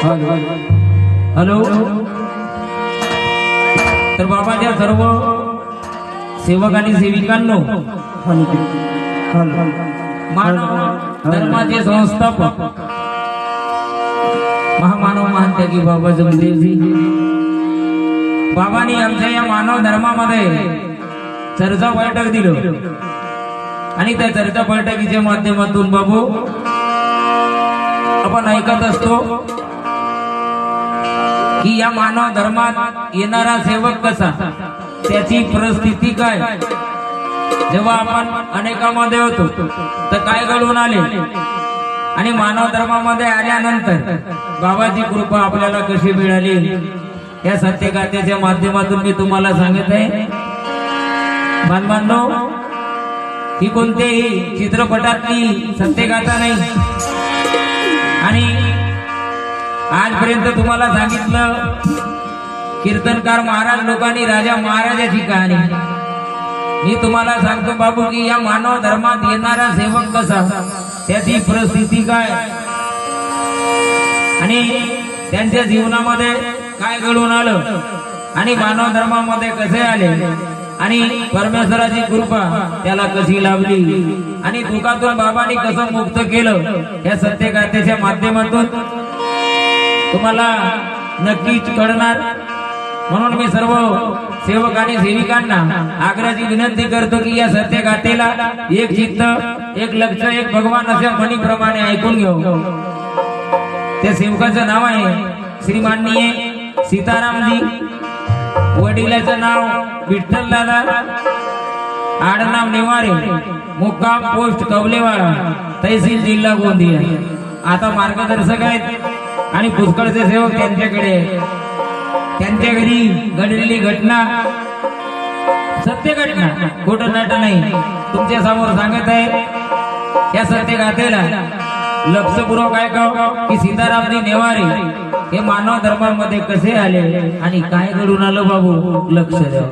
Hello. तर बाबाच्या सर्व सेवक आणि सेविकांनो, मानव धर्माचे संस्थापक महामानव महात्यागी बाबा जमदेवजी बाबांनी आमच्या या मानव धर्मामध्ये चर्चा बैठक दिलं आणि त्या चर्चा बैठकीच्या माध्यमातून बाबू आपण ऐकत असतो की या मानव धर्मात येणारा सेवक कसा, त्याची परिस्थिती काय, जेव्हा आपण अनेकामध्ये होतो तर काय घडून आले आणि मानव धर्मामध्ये आल्यानंतर बाबाची कृपा आपल्याला कशी मिळाली, या सत्यगाथेच्या माध्यमातून मी तुम्हाला सांगत आहे. बांधवांनो, ही कोणत्याही चित्रपटातली सत्यगाथा नाही आणि आजपर्यंत तुम्हाला सांगितलं कीर्तनकार महाराज लोकांनी राजा महाराजाची कहाणी. मी तुम्हाला सांगतो बाबू की या मानव धर्मात येणारा सेवक कसा, त्याची परिस्थिती काय आणि त्यांच्या जीवनामध्ये काय घडून आलं आणि मानव धर्मामध्ये कसे आले आणि परमेश्वराची कृपा त्याला कशी लाभली आणि दुःखातून बाबांनी कसं मुक्त केलं, या सत्यगाथेच्या माध्यमातून तुम्हाला नक्कीच कळणार. म्हणून मी सर्व सेवक आणि सेविकांना आग्रहाची विनंती करतो की या सत्यगाथेला एक चित्त, एक लक्ष, एक भगवान अशा म्हणीप्रमाणे ऐकून घेऊ. त्या सेवकाचं नाव आहे श्रीमाननीय सीतारामजी, वडिलाचं नाव विठ्ठल दादा, आडनाव नेवारे, मुक्काम पोस्ट कवलेवाडा, तहसील जिल्हा गोंदिया. आता मार्गदर्शक आहेत आणि पुष्कळचे सेवक त्यांच्याकडे, त्यांच्या घरी घडलेली घटना सत्य घटना, खोटं नाट नाही, तुमच्या समोर सांगत आहे. या सत्यगाथेला लक्षपूर्वक ऐका की सीतारामजी नेवारे हे मानव धर्मामध्ये कसे आले आणि काय घडून आलं बाबू, लक्ष द्या.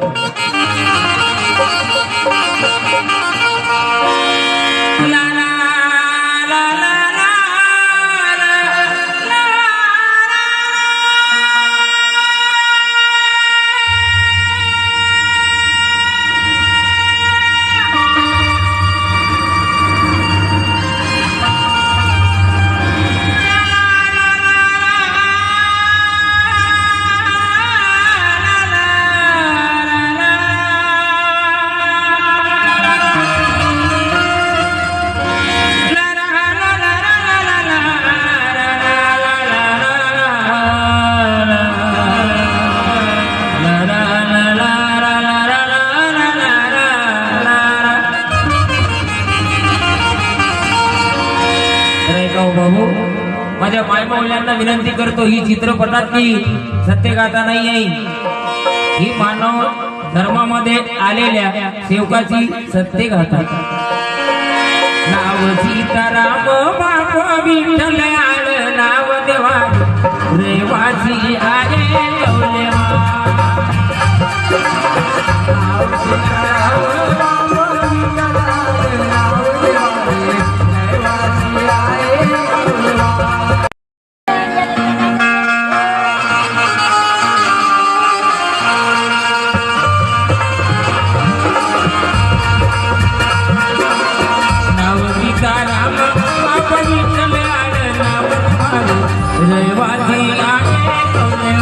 माझ्या मायमाऊल्यांना विनंती करतो, ही चित्रपटातली सत्यगाथा नाही आहे, ही मानव धर्मामध्ये आलेल्या सेवकाची सत्यगाथा. नाव सीताराम बाप विठ्ठल आलं नाव देवा, रेवाची आले रहिवासी आले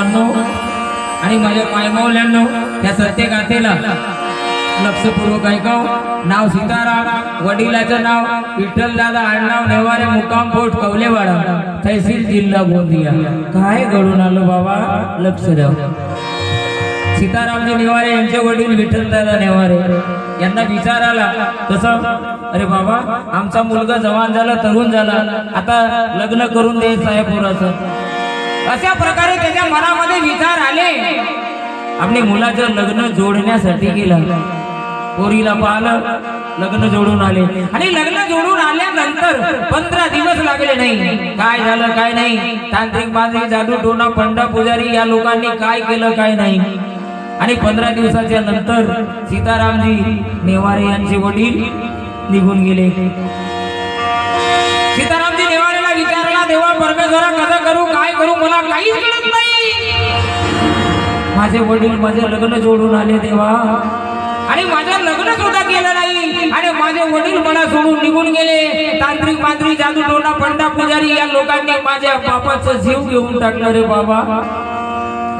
बांधवांनो आणि माझ्या मायमावल्यांनो, त्या सत्य गाथेला लक्षपूर्वक ऐकाव. नाव सीताराम, वडिलाचं नाव विठ्ठलदादा, आडनाव नेवारे, मुक्काम पोस्ट कवलेवाडा, तहसील जिल्हा गोंदिया. काय घडून आलं बाबा, लक्ष द्या. सीतारामजी नेवारे यांचे वडील विठ्ठलदादा नेवारे यांना विचार आला. कसं, अरे बाबा आमचा मुलगा जवान झाला, तरुण झाला, आता लग्न करून द्यायचं आहे पोराचं. अशा प्रकारे त्याच्या मनामध्ये विचार आले. आपल्या मुलाचं लग्न जोडण्यासाठी गेला. पोरीला पाहिलं, लग्न जोडून आले आणि लग्न जोडून आल्यानंतर 15 दिवस लागले नाही. काय झालं काय नाही, तांत्रिक मांत्रिक जादू टोना पंडा पुजारी या लोकांनी काय केलं काय नाही. आणि 15 दिवसाच्या नंतर सीतारामजी नेवारे यांचे वडील निघून गेले. सीतारामजी नेवारेला विचारला, देवा परमेश्वरा कसं करू, काय करू, मला काहीच कळत नाही. माझे वडील माझे लग्न जोडून आले देवा, आणि माझं लग्न सुद्धा केलं नाही, आणि माझे वडील मला सोडून निघून गेले. तांत्रिक मांत्रिक जादू टोना पंडा पुजारी या लोकांनी माझ्या बापाचा जीव घेऊन टाकला रे बाबा.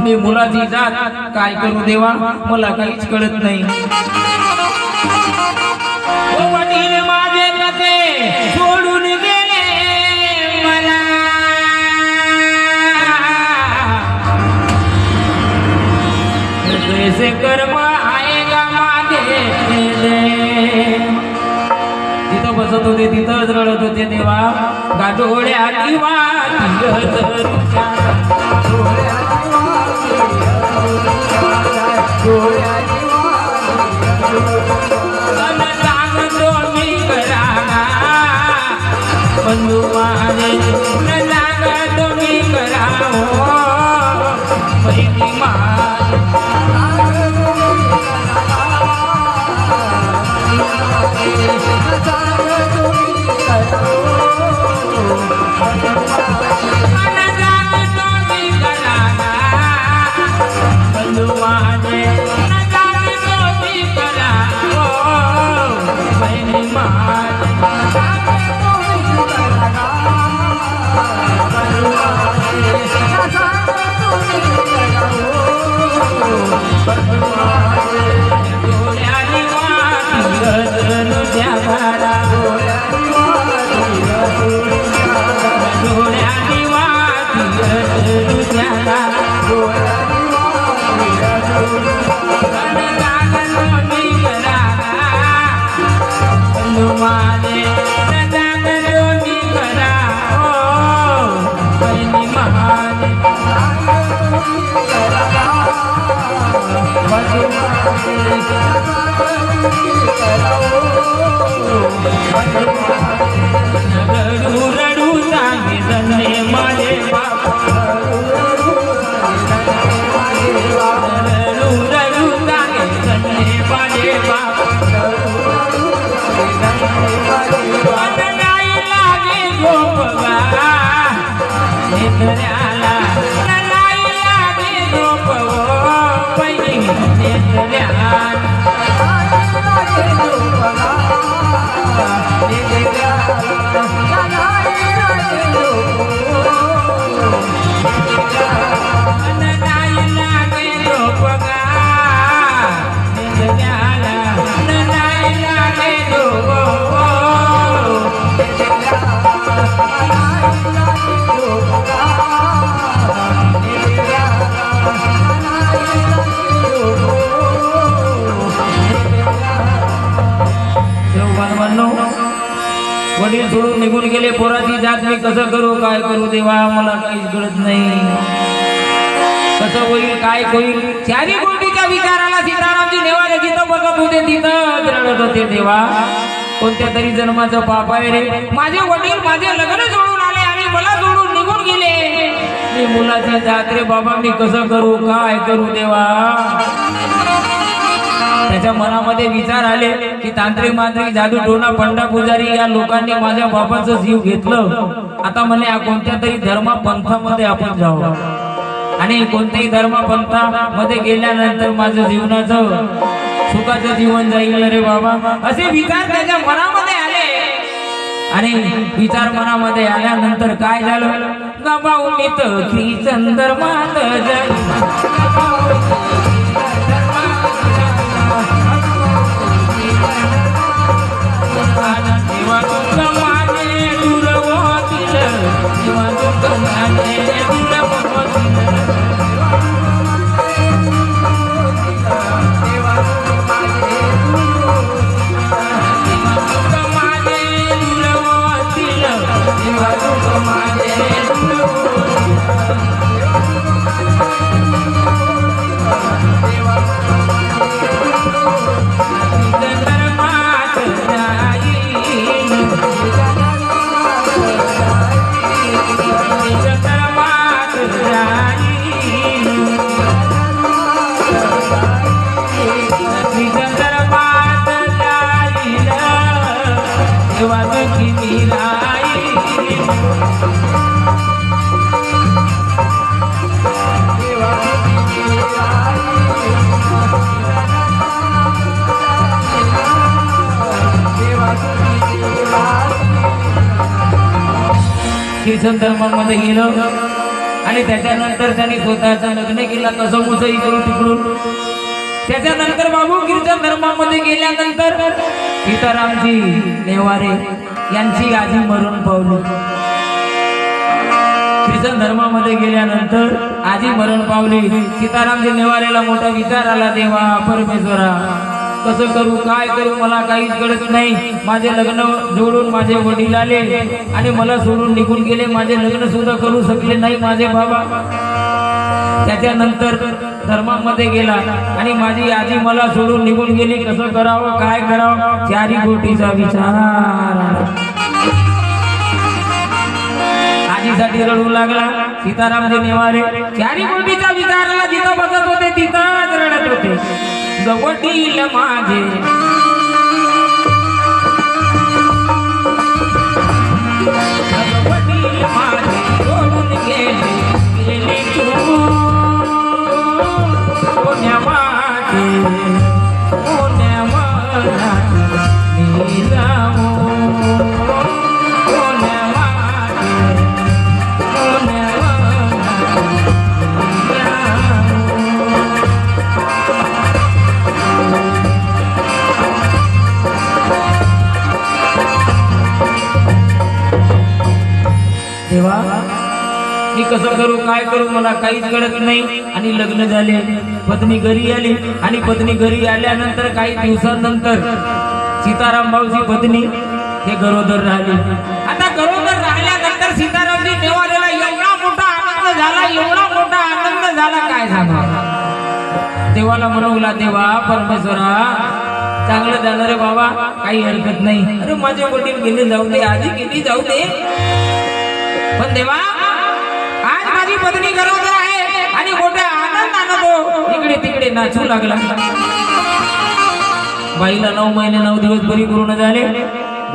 मी मुलाची जात काय करू देवा, मला काहीच कळत नाही. वडील माझे कसे सोडून गेले मला, कैसे कर्म आएगा माझे. तिथं बसत होते, तिथंच रडत होते देवा. गाडोळ्या दिवा बंधू माझे लागतो मी करावं बहिणी माझे. बंधू माझे बहिणी माझे. रडू रडू सांगे धन्य माझे बापा, रडू रडू सांगे धन्य माझे बापा. नाही लागे झोपगा नेत्र्याला, नाही लागे झोप पहिली नेत्र्याला. वडील सोडून निघून गेले. पोराची जात मी कसं करू, काय करू देवा, मला काहीच कळत नाही. कसं होईल, काय होईल. चारी गोष्टीच्या विचाराला सीतारामजी नेवारे जिथं बघत होते तिथं रडत होते. देवा कोणत्या तरी जन्माचं पाप आहे रे. माझे वडील माझे लग्न जोडून आले आणि मला जोडून निघून गेले. मी मुलाची जात रे बाबा, मी कसं करू, काय करू देवा. त्याच्या मनामध्ये विचार आले की तांत्रिक मांत्रिक जादू टोना पंडा पुजारी या लोकांनी माझ्या बापाचं जीव घेतलं. आता म्हणे कोणत्या तरी धर्म पंथामध्ये आपण जावं, आणि कोणत्याही धर्म पंथामध्ये गेल्यानंतर माझं जीवनाचं सुखाचं जीवन जाईल रे बाबा. असे विचार त्याच्या मनामध्ये आले. आणि विचार मनामध्ये आल्यानंतर काय झालं गबाऊ मित की चंद्रमात देवा तुझ माझे दुर्वतील देवा तुझ माझे दुर्वतील ख्रिश्चन धर्मामध्ये गेलो आणि त्याच्यानंतर त्यांनी स्वतःचं लग्न केला कसं मुसं इकडून तिकडून त्याच्यानंतर बाबू ख्रिश्चन धर्मामध्ये गेल्यानंतर सीतारामजी नेवारे यांची आजी मरण पावली ख्रिश्चन धर्मामध्ये गेल्यानंतर आजी मरण पावली सीतारामजी नेवारेला मोठा विचार आला देवा परमेश्वरा कसं करू काय करू मला काहीच कळत नाही माझे लग्न जोडून माझे वडील आले आणि मला सोडून निघून गेले माझे लग्न सुद्धा करू शकले नाही माझे बाबा त्याच्यानंतर धर्मामध्ये गेला आणि माझी आजी मला सोडून निघून गेली कसं करावं काय करावं चारी गोटीचा विचार आजीसाठी रडू लागला सीतारामजी नेवारे चारी गोटीचा विचाराला जिथं बसत होते तिथंच रडत होते वडील माझे वडील माझे सोडून गेले कोण्या माझे कोण्या मला मी जाऊ कोण्या माझे कोण्या देवा मी कसं करू काय करू मला काहीच कळत नाही आणि लग्न झाले पत्नी घरी आली आणि पत्नी घरी आल्यानंतर काही दिवसांनंतर सीताराम भाऊची पत्नी हे गरोदर राहिली आता गरोदर राहिल्यानंतर सीतारामजी नेवारेला एवढा मोठा आनंद झाला एवढा मोठा आनंद झाला काय सांगा देवाला म्हणवला देवा परमेश्वरा चांगलं झालं रे बाबा काही हरकत नाही अरे माझे वडील गेले जाऊ दे आधी गेली जाऊ दे पण देवा आज माझी पत्नी गरोदर आहे आणि मोठ्या आनंदाने तो इकडे तिकडे नाचू लागला बाईला 9 महिने 9 दिवस बरी पूर्ण झाले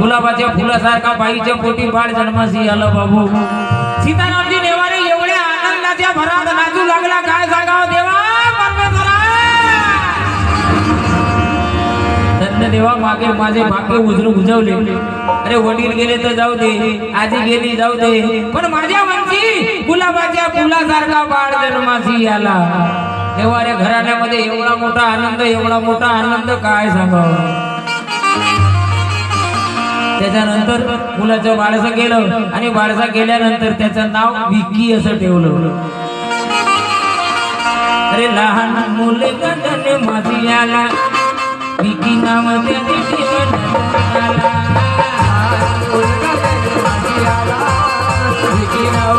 गुलाबाच्या फुलासारखा बाईच्या पोटी बाळ जन्मासी आला बाबू सीतारामजी नेवारे एवढ्या आनंदाच्या भरात नाचू लागला काय सांगावं देवा देवा मागे माझे भाग्य उजवले अरे वडील गेले तर जाऊ दे आजी गेली जाऊ दे पण माझ्या वंशी गुलाबाच्या फुलासारखा बाळ जन्मासी आला तेव्हा रे घराण्यामध्ये एवढा मोठा आनंद काय सांगावं त्याच्यानंतर मुलाचं बाळसं गेलं आणि बाळसं गेल्यानंतर त्याचं नाव विकी असं ठेवलं अरे लहान मुले गंडने माझी आला विकी नाव त्याने ठेवलं विकी नाव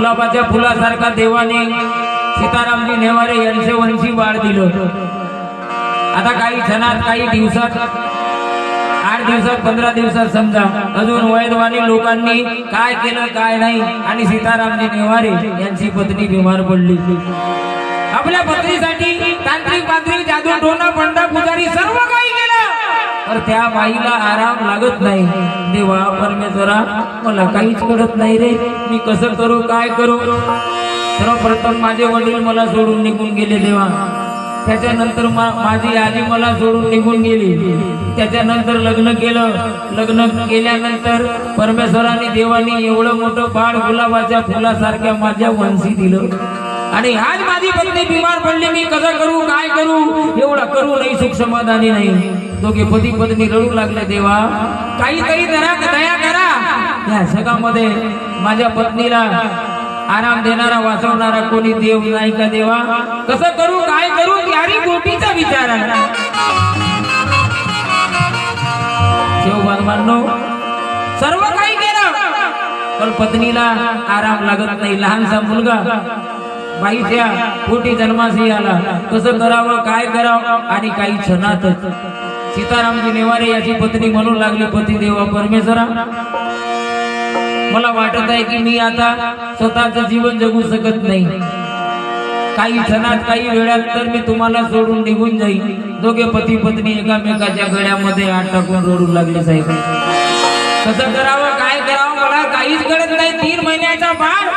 गुलाबाच्या फुलासारखा देवाने सीतारामजी नेवारे यांचे वंशी बाळ दिलं. आता काही क्षणात, काही दिवसात, 8 दिवसात, 15 दिवसात समजा अजून वैद्यवानी लोकांनी काय केलं काय नाही, आणि सीतारामजी नेवारे यांची पत्नी बिमार पडली. आपल्या पत्नीसाठी तांत्रिक मांत्रिक जादू टोना पंडा पुजारी सर्व काही केलं, तर त्या बाईला आराम लागत नाही. देवा परमेश्वरा, मला काहीच कळत नाही रे, मी कसं करू काय करू. सर्वप्रथम माझे वडील मला सोडून निघून गेले देवा. त्याच्यानंतर माझी आजी मला सोडून निघून गेली. त्याच्यानंतर लग्न केलं. लग्न केल्यानंतर परमेश्वराने देवाने एवढं मोठं बाळ गुलाबाच्या फुलासारख्या माझ्या वंशी दिलं, आणि आज माझी पत्नी बिमार पडली. मी कसं करू काय करू, एवढा करू नाही सुख समाधानी नाही. दोघे पती पत्नी रडू लागले. देवा काहीतरी दया करा. या जगामध्ये माझ्या पत्नीला आराम देणारा वाचवणारा कोणी देव नाही का देवा. कसं करू काय करू, त्यारी गोपीचा विचार आला. देवबांधवांनो, सर्व काही केलं पण पत्नीला आराम लागत नाही. लहानसा मुलगा बाईच्या पोटी जन्मासी आला. कसं करावं काय करावं, आणि काही क्षणातच सीतारामजी नेवारे याची पत्नी म्हणू लागली, पती देवा परमेश्वरा, मला वाटत आहे की मी आता स्वतःचं जीवन जगू शकत नाही. काही क्षणात काही वेळात तर मी तुम्हाला सोडून निघून जाईल. दोघे पती पत्नी एकामेकाच्या गळ्यामध्ये हात टाकून रडू लागले. साहेब कसं करावं काय करावं मला काहीच कळत नाही. 3 महिन्याचा बाळ.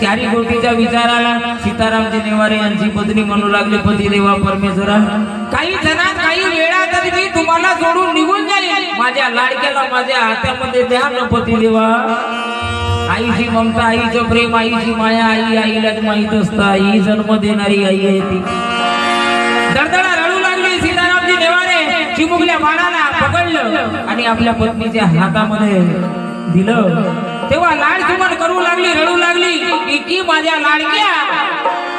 चारी गोष्टीचा विचाराला सीतारामजी नेवारे यांची पत्नी म्हणू लागली, पती देवा परमेश्वरा, काही जणात काही वेळात मी तुम्हाला सोडून निघून जाईल. माझ्या लाडक्याला माझ्या हातामध्ये द्या न पती देवा. आईची ममता, आईचं प्रेम, आईची माया आई आईलाच माहित असतं. आई जन्म देणारी आई आहे ती. दडदडा रडू लागली. सीतारामजी नेवारे चिमुकल्या बाळाला पकडलं आणि आपल्या पत्नीच्या हातामध्ये दिलं. तेव्हा लाड चुमन करू लागली, रडू लागली की माझ्या लाडक्या,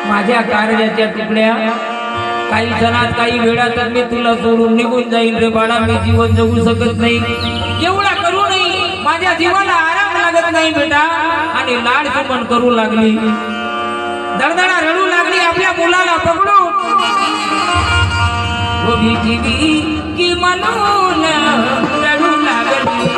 माझ्या कारल्याच्या तुकड्या, काही क्षणात काही वेळात मी तुला सोडून निघून जाईल रे बाळा. मी जीवन जगू शकत नाही. एवढा करू नाही, माझ्या जीवाला आराम लागत नाही बेटा. आणि लाड चुमन करू लागली, दडदडा रडू लागली आपल्या मुलाला पकडून. की म्हणून रडू लागली.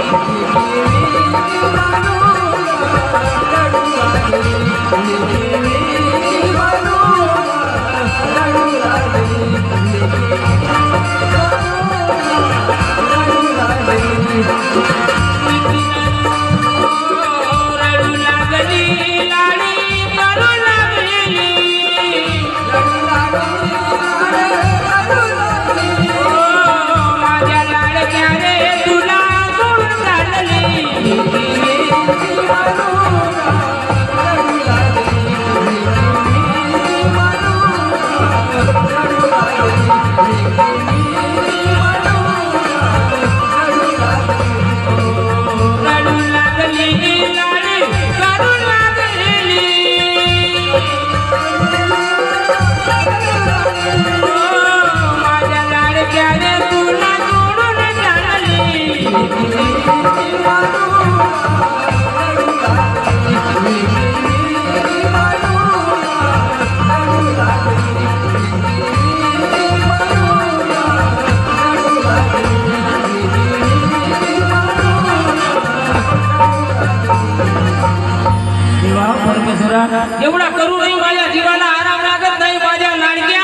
एवढा करू नाही, माझ्या जीवाला आराम लागत नाही. माझ्या लाडक्या,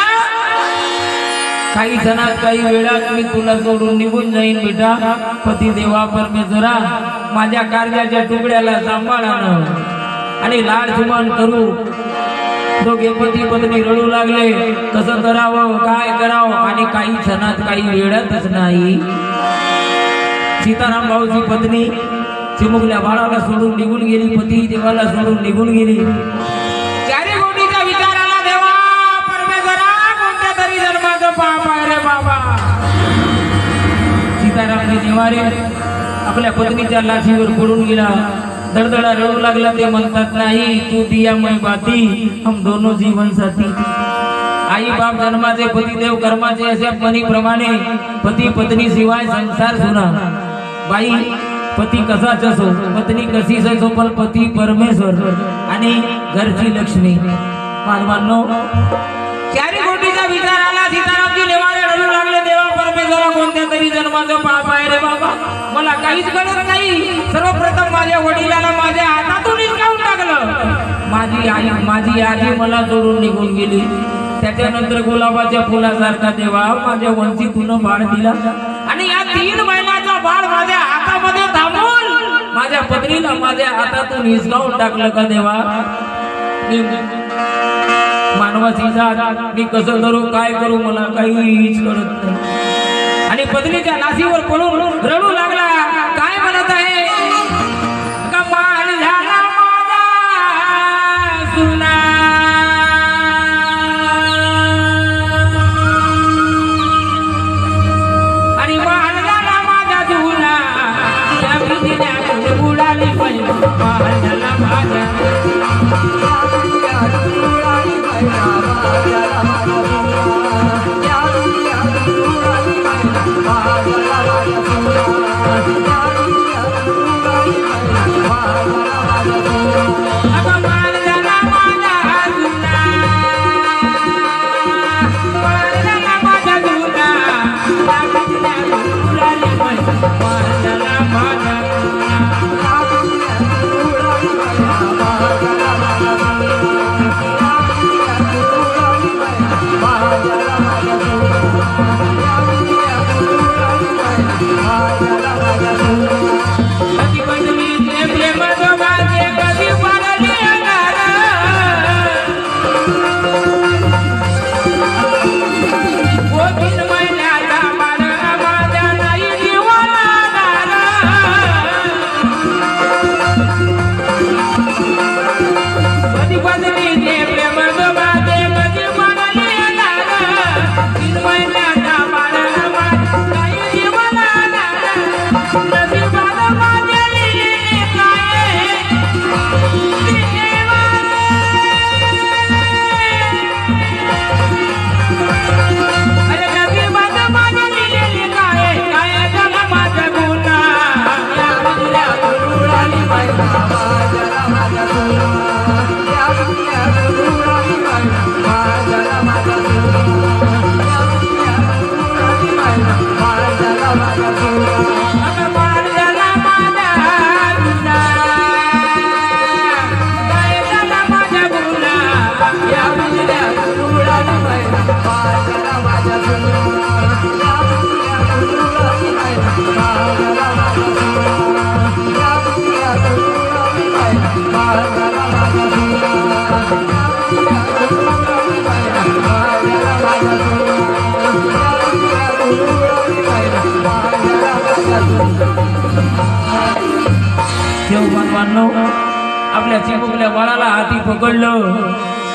काही क्षणात काही वेळात मी तुला सोडून निघून जाईन बेटा. पती देवा परमेश्वरा, माझ्या कारल्याच्या तुकड्याला सांभाळानं आणि लाड चुमन करू. दोघे पती पत्नी रडू लागले. कसं करावं काय करावं, आणि काही क्षणात काही वेळातच नाही सीताराम भाऊची पत्नी चिमुकल्या बाळाला सोडून निघून गेली. पती देवाला सोडून निघून गेली. चारी गोष्टीचा विचार आला. देवा परमेश्वरा, कोणत्या तरी जन्माचं पाप आहे रे बाबा. सीतारामजी नेवारे आपल्या पत्नीच्या लाशीवर पडून गेला. दडदडा रडू लागला. ते म्हणतात, नाही तू दिया मैं बाती, हम दोनों जीवन साथी. आई बाप जन्माचे, पतिदेव कर्माचे, अशा मनीप्रमाणे पती पत्नी शिवाय संसार सुना. बाई पती कसाच असो, पत्नी कशीच असो, पण पती परमेश्वर आणि घरची लक्ष्मी. मानवांनो, चारी गोटीचा विचार आला. सीतारामजी नेवाळे रडू लागले, देवा परमेश्वरा कोणत्या तरी जन्माचं पाप आहे रे बाबा, मला काहीच कळत नाही. सर्वप्रथम माझ्या वडिलांना माझ्या हातातून हिसकावून टाकलं. माझी आजी मला सोडून निघून गेली. त्याच्यानंतर गुलाबाच्या फुलासारखा देवा माझ्या वंशीतून बाळ दिला आणि या 3 महिन्याचा बाळ माझ्या हातामध्ये थांबून माझ्या पत्नीला माझ्या हातातून हिसकावून टाकलं का देवा. मानवाची जात मी कसं करू, काय करू, मला काहीच कळत नाही. आणि पत्नीच्या नासीवर पडून रडू लागला. काय म्हणत आहे, कमाल झाला माझा सुना, आणि माल झाला माझा जुना, त्या भीतीने बुडाली पाहिजे. माल झाला माझा आपल्या चिमुकल्या बाळाला हाती पकडलं.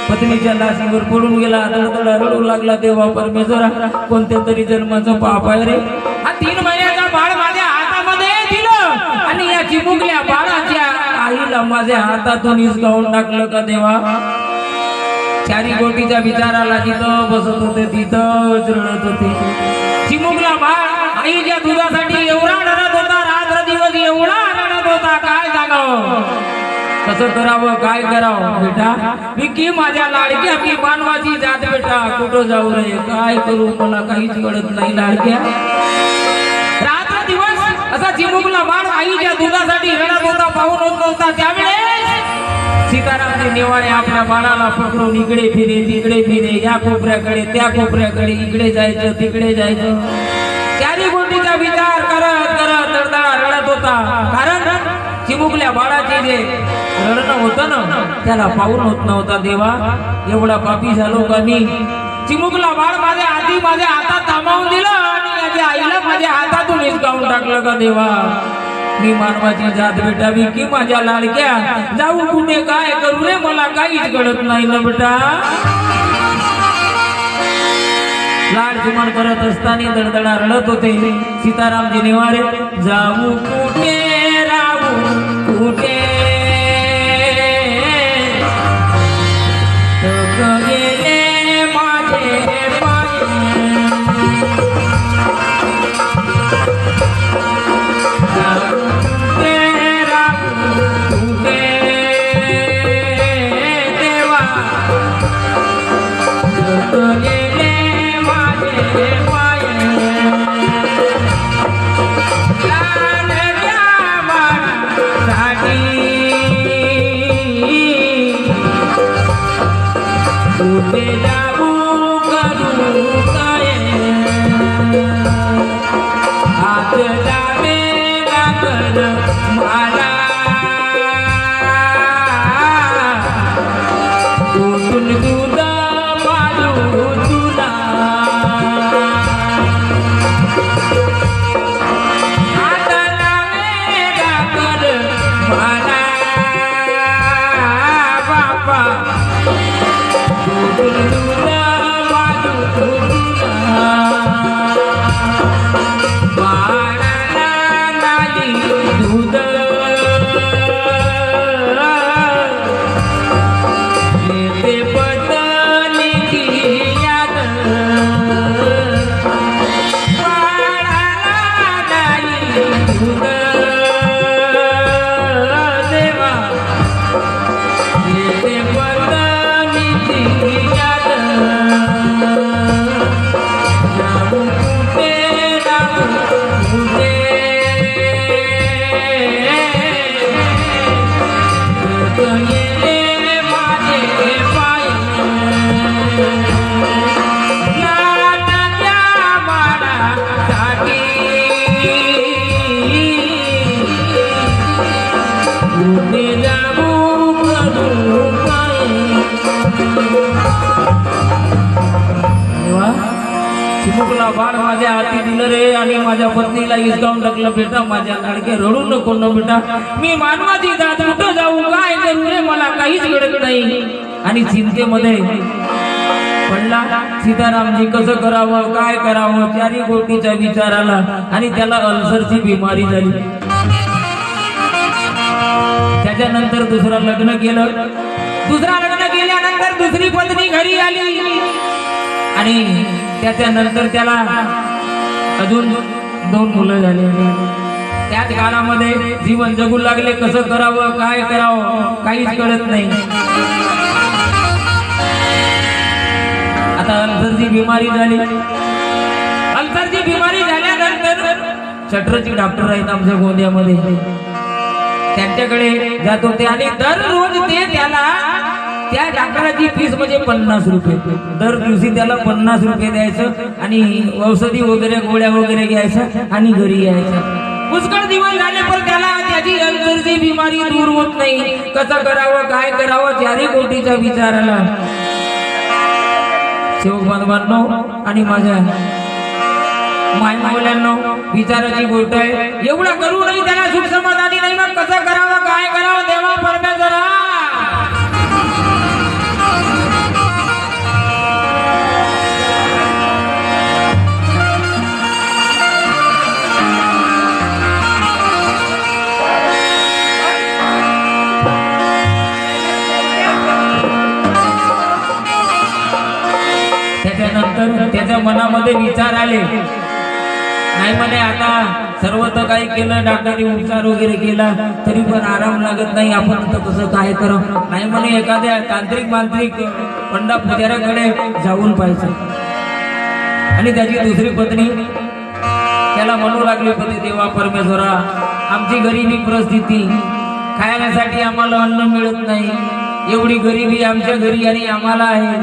पत्नीच्या लाशीवर पडून गेला, दडदड रडू लागला. देवा परमेश्वरा कोणत्या तरी जन्माचं पाप आहे रे. हा 3 महिन्याचा बाळ माझ्या हातामध्ये दिलं आणि या चिमुकल्या बाळाच्या आईला माझ्या हातातून हिसकावून टाकलं का देवा. चारी गोटीच्या विचाराला जिथं बसत होते तिथंच रडत होते. चिमुकला बाळ आईच्या दुधासाठी एवढा रडत होता, रात्र दिवस एवढा रडत होता. काय सांगावं, कसं करावं, काय करावं. बेटा मी की माझ्या लाडक्या, मी मानवाची जात बेटा, कुठं जाऊ रे, काय करू, मला काहीच कळत नाही लाडक्या. रात्र दिवस असा चिमुकला बाळ आईच्या दुधासाठी रडत होता, पाहून होत नव्हता. त्यावेळेस सीतारामजी नेवाळे आपल्या बाळाला पकडून इकडे फिरे तिकडे फिरे, या कोपऱ्याकडे त्या कोपऱ्याकडे, इकडे जायचं तिकडे जायचं. चारी गोष्टीचा विचार करत करत दडदडा रडत होता. कारण चिमुकल्या बाळाचे जे रडणं होतं ना त्याला पाहून होत नव्हता. देवा एवढा पापी झालो का मी. चिमुकला बाळ माझ्या हातात थांबवून दिलं आणि माझ्या आईला माझ्या हातातून हिसकावून टाकलं का देवा. मी मानवाची जात बेटा, मी की माझ्या लाडक्या, जाऊ कुठे काय करू रे, मला काहीच कळत नाही ना बेटा. लाड जुमान करत असताना दडदडा रडत होते सीतारामजी नेवाळे. जाऊ कुठे राहू कुठे गेले माझे पाय. जाऊ कुठे जाऊ करू काय हात जावे लागल मला कुठून दूध पाजू तुला हात जावे लागल मला बापा चिमुकला बाळ माझ्या हाती दिलं रे आणि माझ्या पत्नीला हिसकावून टाकलं बेटा माझ्या लाडके रडू नको न बेटा मी मानवाची जात कुठं जाऊ काय करू रे मला काहीच कळत नाही आणि चिंतेमध्ये पडला सीतारामजी कसं करावं काय करावं चारी गोष्टीचा विचार आला आणि त्याला अल्सरची बिमारी झाली त्याच्यानंतर दुसरं लग्न केल्यानंतर दुसरी पत्नी घरी आली आणि त्याच्यानंतर त्याला अजून 2 मुलं झाली त्याच काळामध्ये जीवन जगू लागले कसं करावं काय करावं काहीच कळत नाही आता अल्सरची बिमारी झाल्यानंतर छत्रची डॉक्टर आहेत आमच्या गोंदियामध्ये त्यांच्याकडे जात होते आणि दररोज ते त्याला त्या डॉक्टराची फीस म्हणजे 50 रुपये दर दिवशी त्याला 50 रुपये द्यायचं आणि औषधी वगैरे गोळ्या वगैरे घ्यायचं आणि घरी यायचं पुष्कळ दिवस झाले पण त्याला त्याची अल्सरची बिमारी दूर होत नाही कसं करावं काय करावं चारी कोटीचा विचार आला सेवक बांधवांनो आणि माझ्या माय मावल्यांनो विचाराची गोष्ट आहे एवढं करू नाही त्याला सुख समाधानी नाही मग कसं करावं काय करावं देवा परमेश्वरा त्याच्यानंतर त्याच्या मनामध्ये विचार आले नाही म्हणे आता सर्व तर काही केलं डॉक्टरने उपचार वगैरे केला तरी पण आराम लागत नाही आपण आता कसं काय करावं नाही म्हणे एखाद्या तांत्रिक मांत्रिक पंडा पुजाऱ्याकडे जाऊन पाहायचं आणि त्याची दुसरी पत्नी त्याला म्हणू लागली पती देवा परमेश्वरा आमची गरिबी परिस्थिती खाण्यासाठी आम्हाला अन्न मिळत नाही एवढी गरिबी आमच्या घरी आणि आम्हाला आहे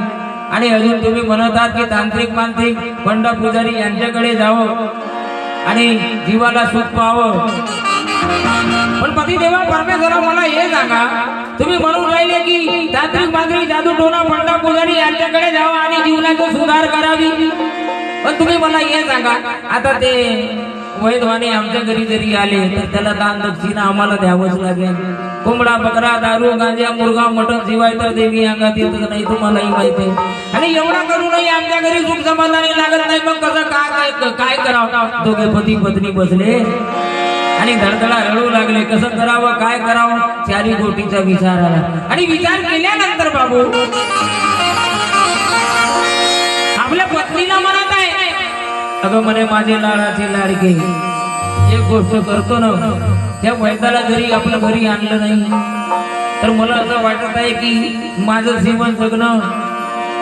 आणि अजून तुम्ही म्हणत आहात की तांत्रिक मांत्रिक पंडा पुजारी यांच्याकडे जावं आणि जीवाला सुख पाहावं पण पती देवा परमेश्वरा मला हे सांगा तुम्ही म्हणून राहिले की तांत्रिक मांत्रिक जादू टोना पंडा पुजारी यांच्याकडे जावं आणि जीवनाचा सुधार करावी पण तुम्ही मला हे सांगा आता ते वैद्वाने आमच्या घरी जरी आले तर त्याला दान दक्षिणा आम्हाला द्यावंच लागेल कोंबडा बकरा दारू गांजा मुर्गा मटण शिवाय तर देवी अंगात येत नाही तुम्हालाही माहिती आहे आणि एवढा करूनही आमच्या घरी सुख समाधानी लागत नाही मग कसं काय करावं दोघे पती पत्नी बसले आणि धडधडा रडू लागले कसं करावं काय करावं चारी गोष्टीचा विचार आला आणि विचार केल्यानंतर बाबू आपल्या पत्नीला म्हणत आहे अगं म्हणे माझे लाडाचे लाडके एक गोष्ट करतो ना त्या वैद्याला जरी आपल्या घरी आणलं नाही तर मला असं वाटत आहे की माझं जीवन जगणं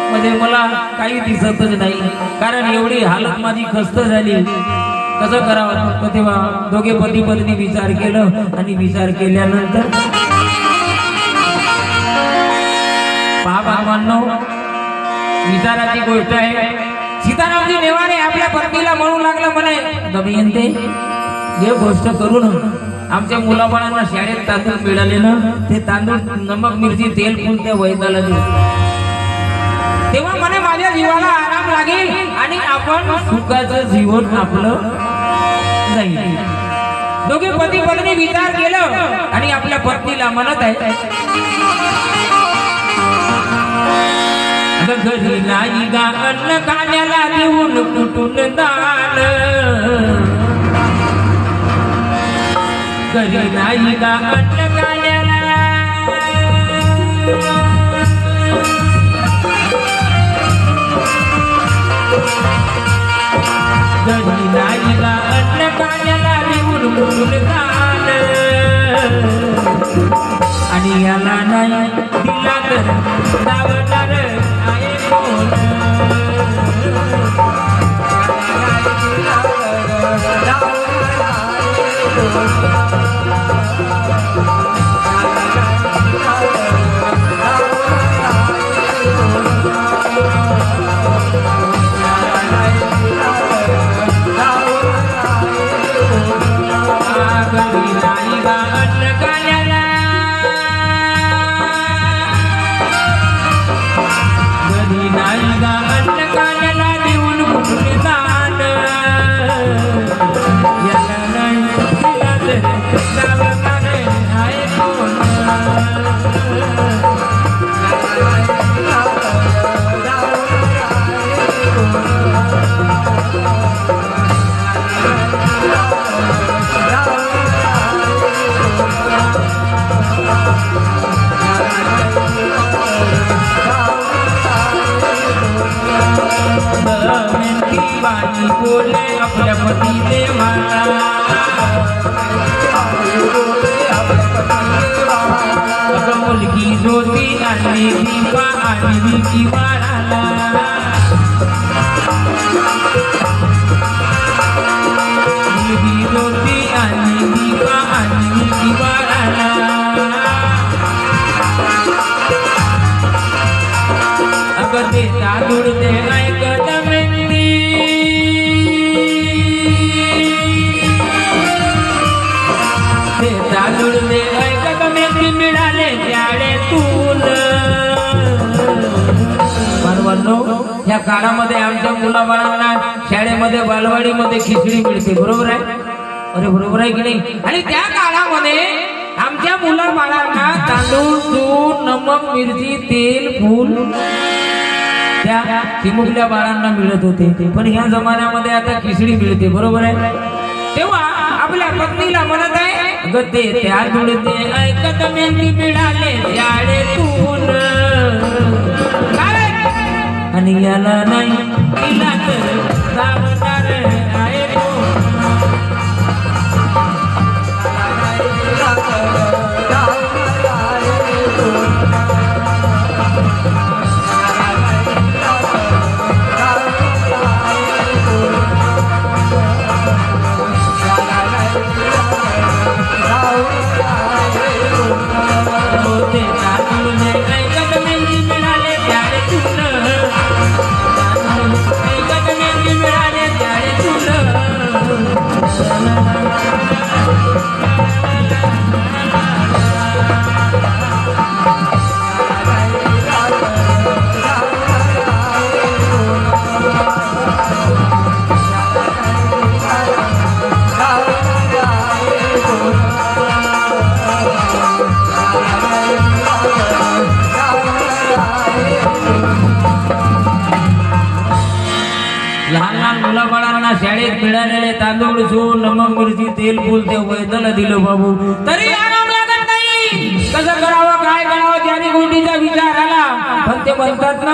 म्हणजे मला काही दिसतच नाही कारण एवढी हालत माझी खस्त झाली कसं करावं तेव्हा दोघे पती पत्नी विचार केलं आणि विचार केल्यानंतर बाबांनो विचाराची गोष्ट आहे. सीतारामजी नेवारे आपल्या पत्नीला म्हणू लागलं म्हणे, दमयंते हे गोष्ट करून आमच्या मुलाबाळांना शाळेत तांदूळ मिळाले ना, ते तांदूळ नमक मिरची तेल फुल त्या वैद्याला दे. तेव्हा म्हणे माझ्या जीवाला आराम लागेल आणि आपण सुखाचं जीवन आपलं जाईल. दोघे पती पत्नी विचार केलं आणि आपल्या पत्नीला म्हणत आहे, घरी नाही गा अन्न खाण्याला देऊन कुठून दान, घरी नाही गा अन्न खाण्याला, घरी नाही गा अन्न खाण्याला देऊन कुठून दान, आणि याला नाही दिला तर दावणार आहे कोण. बोले आपल्या पतीने मला, मुलगी जोती आणि दीपा आणि विकी वाढाला, मुलगी जोती आणि दीपा आणि विकी वाढाला, अगं ते तांदूळ ते ऐकत मेंदी, ते तांदूळ ते ऐकत मेंदी मिळाले शाळेतून. परवानो या काळामध्ये आमच्या मुलाबाळांना शाळेमध्ये बालवाडीमध्ये खिचडी मिळते, बरोबर आहे? अरे बरोबर आहे की नाही? आणि त्या काळामध्ये आमच्या मुलाबाळांना तांदूळ दूध नमक मिरची तेल फूल त्या चिमुकल्या बाळांना मिळत होते, पण ह्या जमान्यामध्ये आता खिचडी मिळते, बरोबर आहे? तेव्हा आपल्या पत्नीला म्हणत आहे, गते त्या जुळते ऐकत मेंदी मिळाले शाळेतून, आणि याला नाही तिला तर दावणार आहे कोण. लहान लहान मुलाबाळांना शाळेत मिळालेले तांदूळ सून नमक मिरची तेल फुल ते वैद्याला दिलं बाबू, तरी आराम लागत नाही. कसं करावं काय करावं त्याने गोष्टीचा विचार आला. पण ते म्हणतात ना,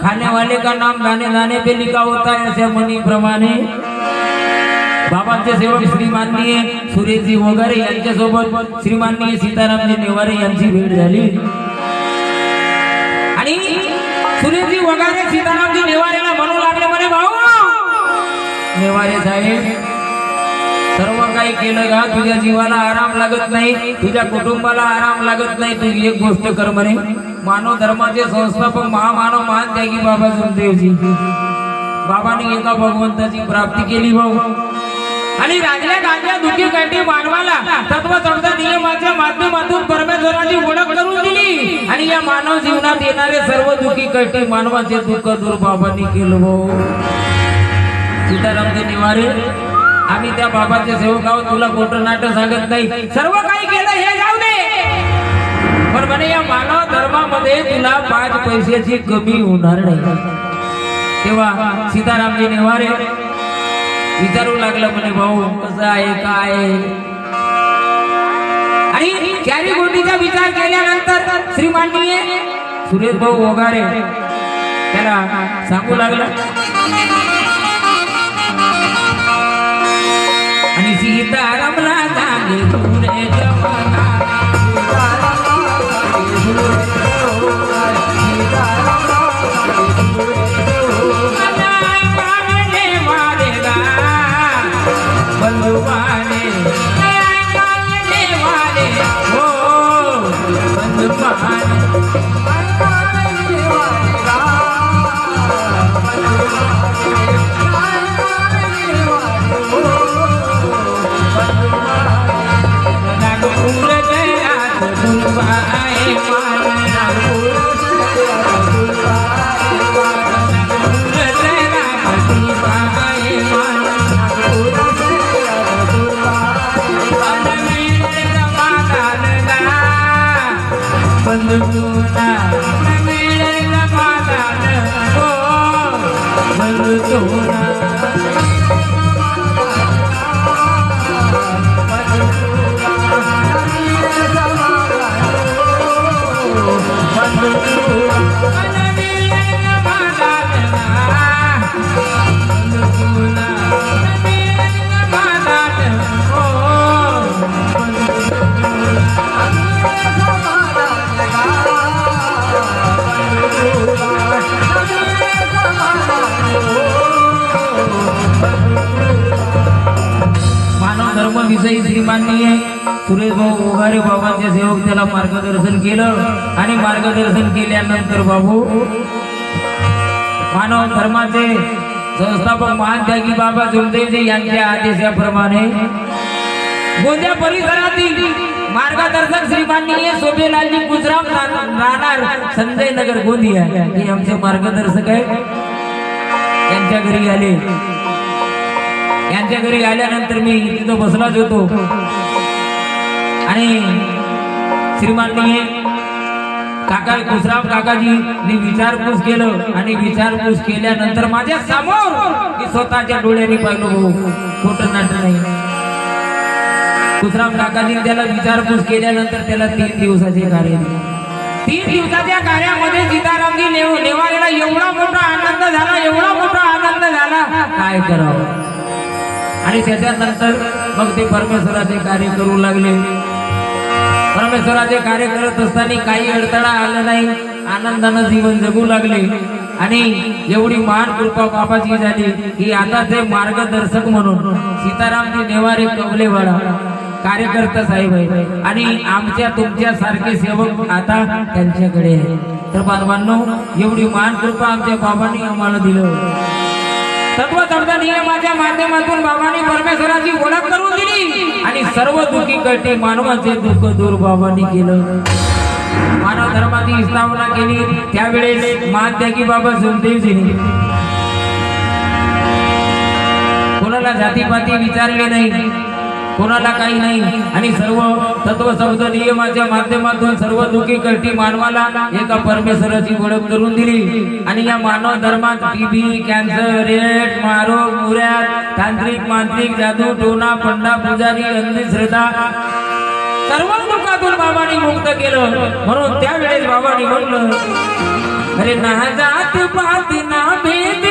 खाण्यावाले का नाम दाने दाने पे लिखा होता है, अशा म्हणीप्रमाणे बाबांचे सेवक श्रीमाननीय सुरेशजी वगैरे यांच्यासोबत श्रीमाननीय सीतारामजी नेवारे यांची भेट झाली. आणि सुरेशजी वगैरे सीतारामजी नेवारेला म्हणू लागले, म्हणे भाऊ नेवारे साहेब सर्व काही केलं का, तुझ्या जीवाला आराम लागत नाही, तुझ्या कुटुंबाला आराम लागत नाही, तू एक गोष्ट कर म्हणे, मानव धर्माचे संस्थापक महामानव महान त्यागी बाबा सुखदेवजी बाबांनी एका भगवंताची प्राप्ती केली भाऊ आणि राजल्या गांजा दुखी कंठी मानवाला तत्व समजा नियमाच्या माध्यमातून परमेश्वराची ओळख करून दिली आणि या मानव जीवनात येणारे सर्व दुखी कंठी मानवाचे दुःख दूर बाबांनी केलं भाऊ सीतारामजी निवारे आम्ही त्या बाबाचे सेवक आहोत तुला खोटं नाटक सांगत नाही सर्व काही केलं हे जाऊ दे पण म्हणे या मानव धर्मामध्ये तुला 5 पैशाची कमी होणार नाही तेव्हा सीतारामजी निवारे विचारू लागलं म्हणे भाऊ कसं आहे काय आणि चारी गोष्टीचा विचार केल्यानंतर श्रीमाननीय सुरेश भाऊ वगारे त्याला सांगू लागला आणि सीतारामला सांगे पुरे जमाना बंधुवाने हो बंधुवाने विषयी श्रीमाननीय सुरेश भाऊ ओघारे बाबांचे सेवक त्याला मार्गदर्शन केलं आणि मार्गदर्शन केल्यानंतर बाबू मानव धर्माचे संस्थापक महान त्यागी बाबा सुखदेवजी यांच्या आदेशाप्रमाणे गोंदिया परिसरातील मार्गदर्शक श्रीमाननीय शोभेलालजी गुजराम राहणार संजय नगर गोंदिया हे आमचे मार्गदर्शक आहे यांच्या घरी आले यांच्या घरी आल्यानंतर मी तिथं बसलाच होतो आणि श्रीमाननीय काका कुसराम काकाजींनी विचारपूस केलं आणि विचारपूस केल्यानंतर माझ्या समोर मी स्वतःच्या डोळ्यांनी पाहिलं खोटं नाटक नाही कुसराम काकाजींनी त्याला विचारपूस केल्यानंतर त्याला 3 दिवसाचे कार्य 3 दिवसाच्या कार्यामध्ये सीतारामजी नेवारेला एवढा मोठा आनंद झाला एवढा मोठा आनंद झाला काय करावं आणि त्याच्यानंतर मग ते परमेश्वराचे कार्य करू लागले परमेश्वराचे कार्य करत असताना काही अडथळा आला नाही आनंदानं जीवन जगू लागले आणि एवढी महान कृपा बाबाची झाली की आता ते मार्गदर्शक म्हणून सीतारामजी नेवारे कवलेवाडा कार्यकर्ता साहेब आहे आणि आमच्या तुमच्या सारखे सेवक आता त्यांच्याकडे आहे तर बाबांनो एवढी महान कृपा आमच्या बाबांनी आम्हाला दिलं तत्वसमजा नियमाच्या माध्यमातून बाबांनी परमेश्वराची ओळख करून दिली आणि सर्व दुःखी कटे मानवाचे दुःख दूर बाबांनी केलं मानव धर्माची स्थापना केली त्यावेळेस महान त्यागी बाबा सुखदेवजींनी कोणाला जातीपाती विचारले नाही कोणाला काही नाही आणि सर्व तत्वशब्द नियमाच्या माध्यमातून सर्व दुःखी कष्टी मानवाला एका परमेश्वराची ओळख करून दिली आणि या मानव धर्मात टीबी कॅन्सर रेट मारोग मुऱ्यात तांत्रिक मांत्रिक जादू टोना पंडा पुजारी अंधश्रद्धा सर्व दुःखातून बाबांनी मुक्त केलं म्हणून त्यावेळेस बाबांनी म्हटलं अरे ना जात पात ना भेद